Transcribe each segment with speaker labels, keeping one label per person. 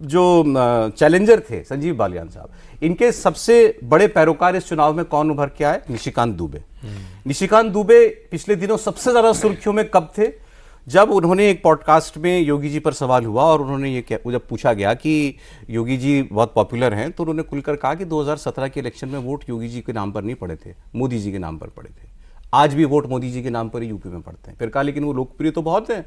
Speaker 1: जो चैलेंजर थे संजीव बालियान साहब, इनके सबसे बड़े पैरोकार इस चुनाव में कौन उभर के आए? निशिकांत दुबे। निशिकांत दुबे पिछले दिनों सबसे ज्यादा सुर्खियों में कब थे? जब उन्होंने एक पॉडकास्ट में योगी जी पर सवाल हुआ और उन्होंने ये जब पूछा गया कि योगी जी बहुत पॉपुलर हैं, तो उन्होंने खुलकर कहा कि 2017 के इलेक्शन में वोट योगी जी के नाम पर नहीं पड़े थे, मोदी जी के नाम पर पड़े थे। आज भी वोट मोदी जी के नाम पर ही यूपी में पड़ते हैं। फिर कहा लेकिन वो लोकप्रिय तो बहुत हैं।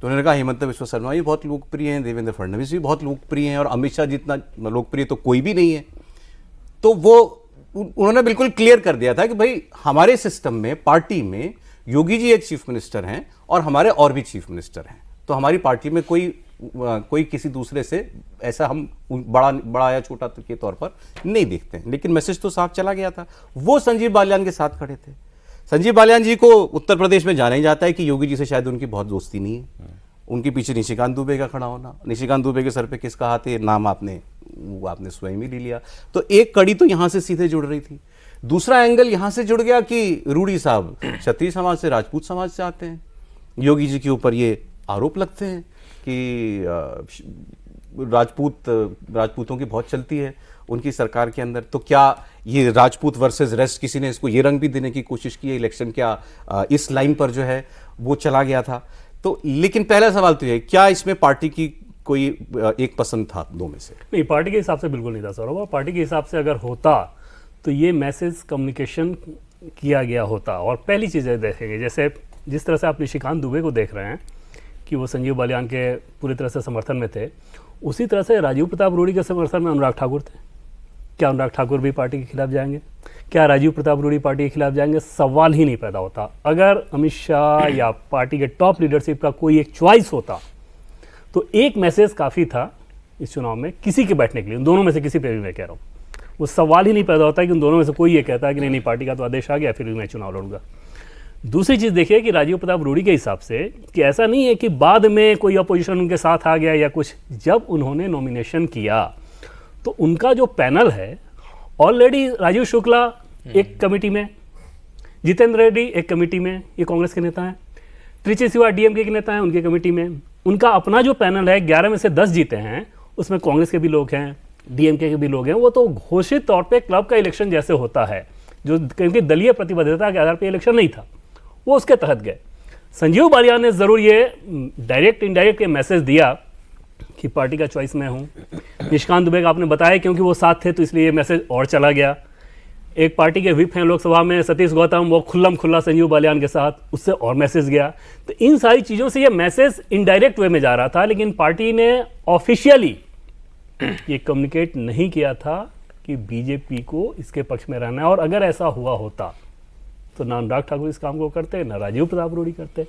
Speaker 1: तो उन्होंने कहा हिमंत बिस्वा शर्मा भी बहुत लोकप्रिय हैं, देवेंद्र फडणवीस भी बहुत लोकप्रिय हैं, और अमित शाह जितना लोकप्रिय तो कोई भी नहीं है। तो वो उन्होंने बिल्कुल क्लियर कर दिया था कि भाई हमारे सिस्टम में, पार्टी में योगी जी एक चीफ मिनिस्टर हैं और हमारे और भी चीफ मिनिस्टर हैं, तो हमारी पार्टी में कोई किसी दूसरे से ऐसा हम बड़ा या छोटा के तौर पर नहीं देखते हैं। लेकिन मैसेज तो साफ चला गया था। वो संजीव बालियान के साथ खड़े थे। संजीव बालियान जी को उत्तर प्रदेश में जाना ही जाता है कि योगी जी से शायद उनकी बहुत दोस्ती नहीं है। उनके पीछे निशिकांत दुबे का खड़ा होना, निशिकांत दुबे के सर पे किसका हाथ है, नाम आपने स्वयं ही ले लिया। तो एक कड़ी तो यहां से सीधे जुड़ रही थी। दूसरा एंगल यहां से जुड़ गया कि रूडी साहब क्षत्रिय समाज से, राजपूत समाज से आते हैं। योगी जी के ऊपर ये आरोप लगते हैं कि राजपूतों की बहुत चलती है उनकी सरकार के अंदर। तो क्या ये राजपूत वर्सेस रेस्ट, किसी ने इसको ये रंग भी देने की कोशिश की है? इलेक्शन क्या इस लाइन पर जो है वो चला गया था? तो लेकिन पहला सवाल तो ये, क्या इसमें पार्टी की कोई एक पसंद था दो में से?
Speaker 2: नहीं, पार्टी के हिसाब से बिल्कुल नहीं था सौरभ। पार्टी के हिसाब से अगर होता तो ये मैसेज कम्युनिकेशन किया गया होता। और पहली चीज़ें देखेंगे, जैसे जिस तरह से आप निशिकांत दुबे को देख रहे हैं कि वो संजीव बालियान के पूरी तरह से समर्थन में थे, उसी तरह से राजीव प्रताप रूडी के समर्थन में अनुराग ठाकुर थे। क्या अनुराग ठाकुर भी पार्टी के खिलाफ जाएंगे? क्या राजीव प्रताप रूडी पार्टी के खिलाफ जाएंगे? सवाल ही नहीं पैदा होता। अगर अमित शाह या पार्टी के टॉप लीडरशिप का कोई एक चॉइस होता तो एक मैसेज काफ़ी था इस चुनाव में किसी के बैठने के लिए, उन दोनों में से किसी पे भी मैं कह रहा हूँ। वो सवाल ही नहीं पैदा होता कि उन दोनों में से कोई ये कहता है कि नहीं पार्टी का तो आदेश आ गया, फिर भी मैं चुनाव लड़ूंगा। दूसरी चीज़ देखिए कि राजीव प्रताप रूडी के हिसाब से कि ऐसा नहीं है कि बाद में कोई अपोजिशन उनके साथ आ गया या कुछ। जब उन्होंने नॉमिनेशन किया तो उनका जो पैनल है, ऑलरेडी राजीव शुक्ला एक कमेटी में, जितेंद्र रेड्डी एक कमेटी में, ये कांग्रेस के नेता हैं, त्रिची सिवा डीएमके के नेता हैं, उनकी कमेटी में। उनका अपना जो पैनल है 11 में से 10 जीते हैं, उसमें कांग्रेस के भी लोग हैं, डीएमके के भी लोग हैं। वो तो घोषित तौर पे क्लब का इलेक्शन जैसे होता है, जो क्योंकि दलीय प्रतिबद्धता के आधार पर इलेक्शन नहीं था, वो उसके तहत गए। संजीव बालियान ने ज़रूर ये डायरेक्ट इनडायरेक्ट ये मैसेज दिया कि पार्टी का चॉइस मैं हूँ। निशिकांत दुबे का आपने बताया क्योंकि वो साथ थे तो इसलिए ये मैसेज और चला गया। एक पार्टी के व्हिप हैं लोकसभा में सतीश गौतम, वो खुल्लम खुल्ला संजीव बालियान के साथ, उससे और मैसेज गया। तो इन सारी चीज़ों से ये मैसेज इनडायरेक्ट वे में जा रहा था, लेकिन पार्टी ने ऑफिशियली ये कम्युनिकेट नहीं किया था कि बीजेपी को इसके पक्ष में रहना है। और अगर ऐसा हुआ होता तो ना अनुराग ठाकुर इस काम को करते, ना राजीव प्रताप रूडी करते।